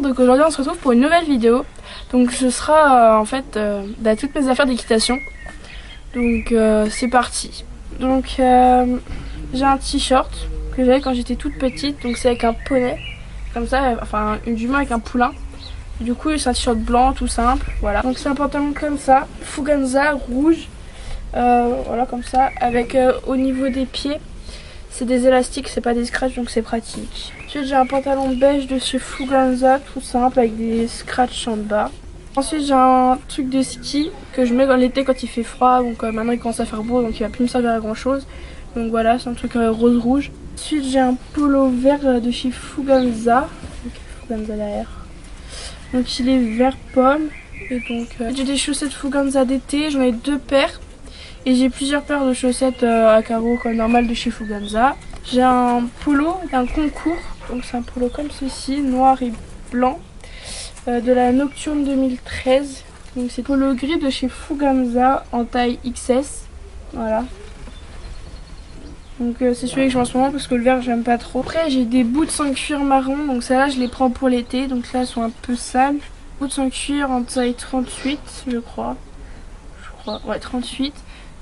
donc aujourd'hui on se retrouve pour une nouvelle vidéo. Donc ce sera en fait toutes mes affaires d'équitation. Donc c'est parti. Donc j'ai un t-shirt que j'avais quand j'étais toute petite, donc c'est avec un poney, comme ça, enfin une jument avec un poulain. Du coup c'est un t-shirt blanc tout simple, voilà. Donc c'est un pantalon comme ça, Fuganza rouge, voilà comme ça, avec au niveau des pieds, c'est des élastiques, c'est pas des scratchs, donc c'est pratique. Ensuite j'ai un pantalon beige de chez Fuganza, tout simple, avec des scratchs en bas. Ensuite j'ai un truc de ski que je mets dans l'été quand il fait froid, donc maintenant il commence à faire beau, donc il va plus me servir à grand chose. Donc voilà, c'est un truc rose-rouge. Ensuite j'ai un polo vert de chez Fuganza, Fuganza derrière. Donc il est vert pomme. Et donc j'ai des chaussettes Fuganza d'été, j'en ai 2 paires. Et j'ai plusieurs paires de chaussettes à carreaux comme normal de chez Fuganza. J'ai un polo d'un concours, donc c'est un polo comme ceci, noir et blanc, de la Nocturne 2013. Donc c'est polo gris de chez Fuganza en taille XS, voilà. Donc c'est celui que j'ai en ce moment parce que le vert j'aime pas trop. Après j'ai des boots en cuir marron, donc celles-là je les prends pour l'été, donc là elles sont un peu sales. Boots en cuir en taille 38 je crois, ouais 38.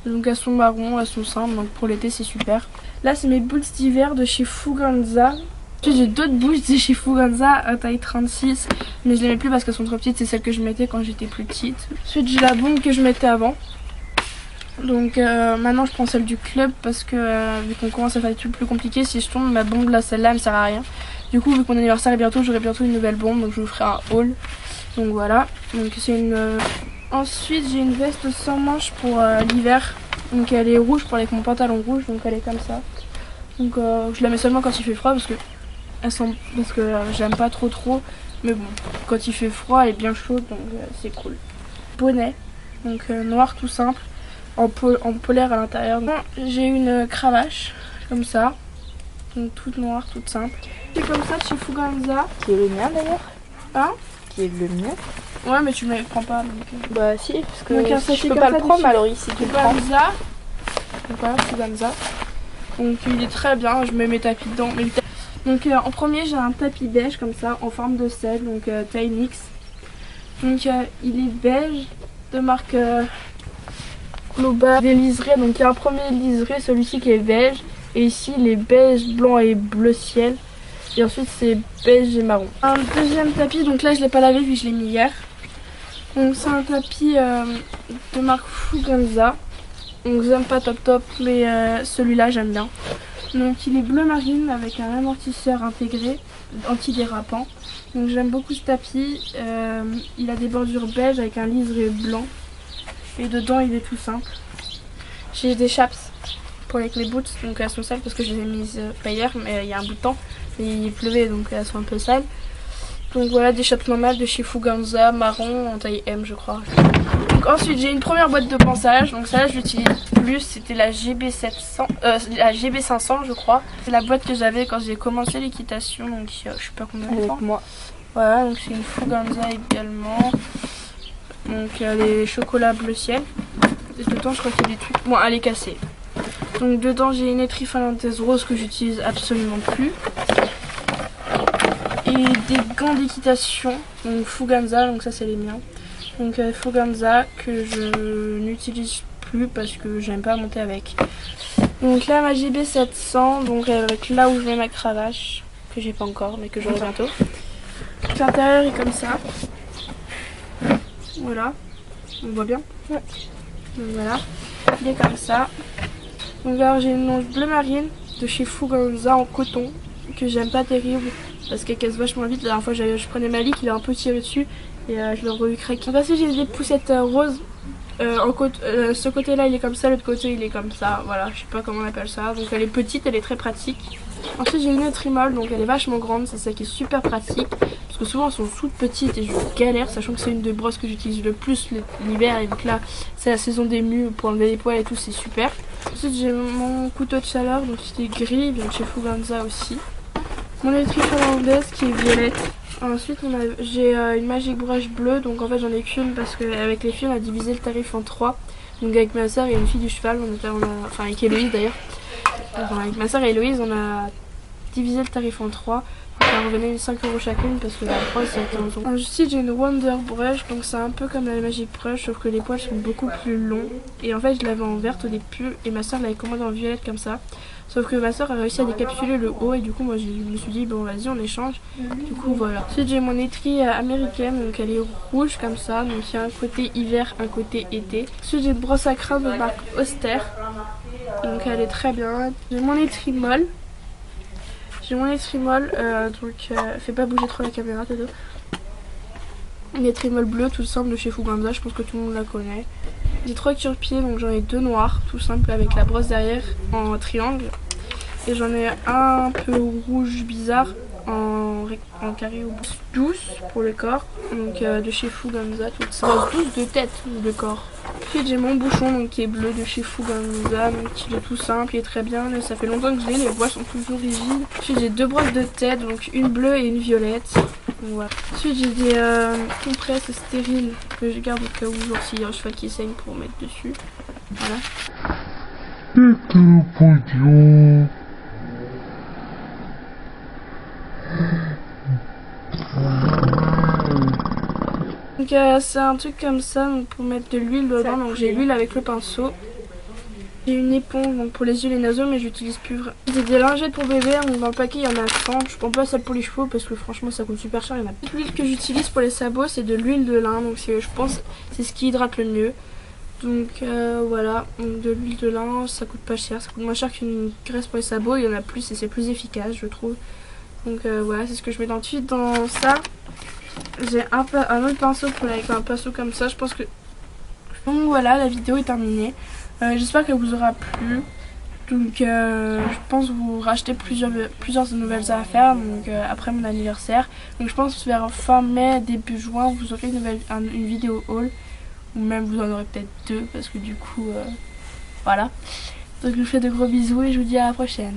Donc elles sont marron, elles sont simples, donc pour l'été c'est super. Là c'est mes boots d'hiver de chez Fuganza. Ensuite j'ai d'autres boots de chez Fuganza à taille 36, mais je les mets plus parce qu'elles sont trop petites, c'est celles que je mettais quand j'étais plus petite. Ensuite j'ai la bombe que je mettais avant. Donc maintenant je prends celle du club parce que vu qu'on commence à faire des trucs plus compliqués, si je tombe ma bombe là, celle-là elle me sert à rien. Du coup vu que mon anniversaire est bientôt, j'aurai bientôt une nouvelle bombe, donc je vous ferai un haul. Donc voilà, donc c'est une... Ensuite j'ai une veste sans manches pour l'hiver, donc elle est rouge pour avec mon pantalon rouge, donc elle est comme ça. Donc je la mets seulement quand il fait froid parce que j'aime pas trop, mais bon quand il fait froid elle est bien chaude, donc c'est cool. Bonnet, donc noir tout simple, en polaire à l'intérieur. J'ai une cravache comme ça, donc toute noire, toute simple. C'est comme ça de chez Fuganza. Qui est le mien d'ailleurs. Hein? Qui est le mien. Ouais mais tu me le prends pas donc... Bah si, parce que donc, si je peux pas le prendre alors ici tu le prends. Fuganza. Donc voilà, Fuganza. Donc il est très bien, je mets mes tapis dedans. Donc en premier j'ai un tapis beige comme ça, en forme de selle, donc taille mix. Donc il est beige, de marque Global, des liserés. Donc il y a un premier liseré, celui-ci qui est beige. Et ici il est beige, blanc et bleu ciel. Et ensuite c'est beige et marron. Un deuxième tapis, donc là je l'ai pas lavé vu que je l'ai mis hier. Donc c'est un tapis de marque Fuganza. Donc j'aime pas top mais celui-là j'aime bien. Donc il est bleu marine avec un amortisseur intégré, antidérapant. Donc j'aime beaucoup ce tapis. Il a des bordures beige avec un liseré blanc. Et dedans il est tout simple. J'ai des chaps pour avec les boots, donc elles sont sales parce que je les ai mises pas hier, mais il y a un bout de temps. Et il pleuvait donc elles sont un peu sales. Donc voilà, des chaps normales de chez Fuganza, marron en taille M je crois. Donc ensuite j'ai une première boîte de pansage, donc celle-là je l'utilise plus, c'était la GB700, la GB500 je crois. C'est la boîte que j'avais quand j'ai commencé l'équitation, donc je sais pas combien de temps. Avec moi. Voilà, donc c'est une Fuganza également. Donc les chocolats bleu ciel. Et dedans je crois qu'il y a des trucs, bon elle est cassée. Donc dedans j'ai une étrie finlandaise rose que j'utilise absolument plus. Et des gants d'équitation, donc Fuganza, donc ça c'est les miens. Donc Fuganza que je n'utilise plus parce que j'aime pas monter avec. Donc là ma GB700, donc avec là où je mets ma cravache, que j'ai pas encore mais que j'aurai bientôt. L'intérieur est comme ça. Voilà, on voit bien. Ouais. Donc voilà, il est comme ça. Donc alors j'ai une longe bleu marine de chez Fuganza en coton que j'aime pas terrible parce qu'elle casse vachement vite. La dernière fois je prenais ma lique, il a un peu tiré dessus et je l'ai re-craqué. Donc ensuite j'ai des poussettes roses. Ce côté là il est comme ça, l'autre côté il est comme ça, voilà, je sais pas comment on appelle ça. Donc elle est petite, elle est très pratique. Ensuite j'ai une étrie molle, donc elle est vachement grande, c'est ça qui est super pratique. Parce que souvent elles sont toutes petites et je galère, sachant que c'est une des brosses que j'utilise le plus l'hiver. Et donc là c'est la saison des mues pour enlever les poils et tout, c'est super. Ensuite j'ai mon couteau de chaleur, donc c'était gris, donc chez Fuganza aussi. Mon étrie finlandaise qui est violette. Ensuite j'ai une Magic Brush bleue, donc en fait j'en ai qu'une parce qu'avec les filles on a divisé le tarif en 3. Donc avec ma soeur et une fille du cheval, enfin avec Héloïse d'ailleurs. Enfin, avec ma soeur et Héloïse on a divisé le tarif en 3. Donc ça revenait 5 € chacune parce que la brosse c'est 15 €. Ensuite j'ai une Wonder Brush, donc c'est un peu comme la Magic Brush sauf que les poils sont beaucoup plus longs. Et en fait je l'avais en verte au début et ma soeur l'avait commandé en violette comme ça. Sauf que ma soeur a réussi à décapsuler le haut et du coup moi je me suis dit bon vas-y on échange. Du coup voilà. Ensuite j'ai mon étrie américaine, donc elle est rouge comme ça, donc il y a un côté hiver, un côté été. Ensuite j'ai une brosse à crâne de marque Auster, donc elle est très bien. J'ai mon étrie molle. Donc fais pas bouger trop la caméra Toto. Une étrie molle bleue toute simple de chez Fuganza, je pense que tout le monde la connaît. J'ai 3 cure-pieds, donc j'en ai 2 noirs, tout simple avec la brosse derrière en triangle. Et j'en ai un peu rouge bizarre en carré ou douce pour le corps, donc de chez Fuganza, toute simple. Douce de tête de corps. Puis j'ai mon bouchon donc, qui est bleu de chez Fuganza, donc il est tout simple, il est très bien. Ça fait longtemps que je l'ai, les bois sont toujours rigides. Puis j'ai 2 brosses de tête, donc une bleue et une violette. Voilà. Ensuite j'ai des compresses stériles que je garde au cas où genre s'il y a un cheval qui saigne pour mettre dessus. Voilà. Donc c'est un truc comme ça donc, pour mettre de l'huile dedans, donc j'ai l'huile avec le pinceau. J'ai une éponge donc, pour les yeux et les naseaux mais j'utilise plus vraiment. J'ai des lingettes pour bébé, donc dans le paquet il y en a 100, je prends pas celle pour les chevaux parce que franchement ça coûte super cher. L'huile que j'utilise pour les sabots c'est de l'huile de lin, donc je pense c'est ce qui hydrate le mieux. Donc voilà, donc de l'huile de lin ça coûte pas cher, ça coûte moins cher qu'une graisse pour les sabots, il y en a plus et c'est plus efficace je trouve. Donc voilà c'est ce que je mets ensuite dans ça. J'ai un autre pinceau pour avec un pinceau comme ça, je pense que... Donc voilà, la vidéo est terminée. J'espère qu'elle vous aura plu. Donc je pense vous racheter plusieurs nouvelles affaires donc, après mon anniversaire. Donc je pense vers fin mai, début juin, vous aurez une vidéo haul. Ou même vous en aurez peut-être 2 parce que du coup, voilà. Donc je vous fais de gros bisous et je vous dis à la prochaine.